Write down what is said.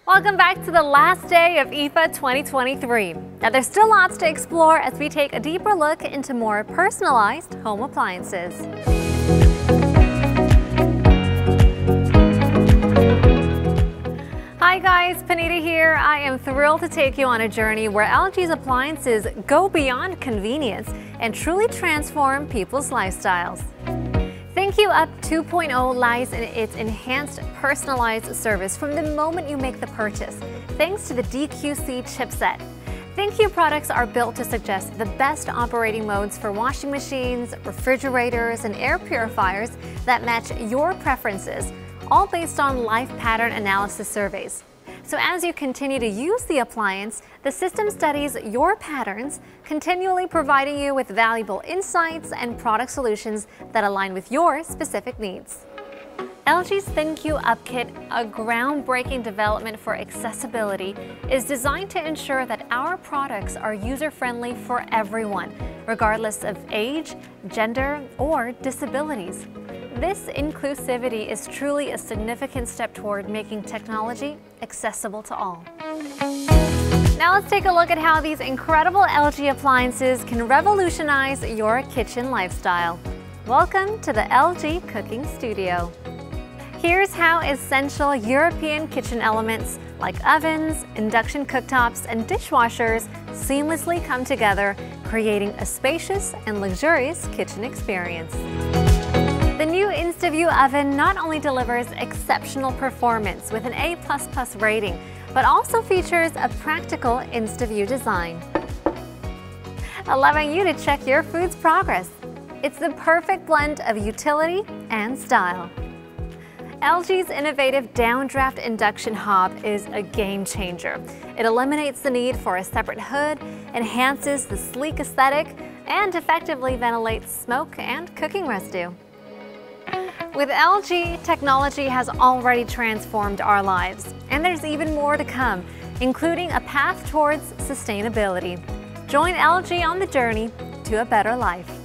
Welcome back to the last day of IFA 2023. Now there's still lots to explore as we take a deeper look into more personalized home appliances. Hi guys, Panita here. I am thrilled to take you on a journey where LG's appliances go beyond convenience and truly transform people's lifestyles. ThinQ Up 2.0 lies in its enhanced personalized service from the moment you make the purchase, thanks to the DQC chipset. ThinQ products are built to suggest the best operating modes for washing machines, refrigerators, and air purifiers that match your preferences, all based on life pattern analysis surveys. So as you continue to use the appliance, the system studies your patterns, continually providing you with valuable insights and product solutions that align with your specific needs. LG's ThinQ Up Kit, a groundbreaking development for accessibility, is designed to ensure that our products are user-friendly for everyone, regardless of age, gender, or disabilities. This inclusivity is truly a significant step toward making technology accessible to all. Now let's take a look at how these incredible LG appliances can revolutionize your kitchen lifestyle. Welcome to the LG Cooking Studio. Here's how essential European kitchen elements like ovens, induction cooktops, and dishwashers seamlessly come together, creating a spacious and luxurious kitchen experience. The new InstaView Oven not only delivers exceptional performance with an A++ rating, but also features a practical InstaView design, allowing you to check your food's progress. It's the perfect blend of utility and style. LG's innovative downdraft induction hob is a game changer. It eliminates the need for a separate hood, enhances the sleek aesthetic, and effectively ventilates smoke and cooking residue. With LG, technology has already transformed our lives, and there's even more to come, including a path towards sustainability. Join LG on the journey to a better life.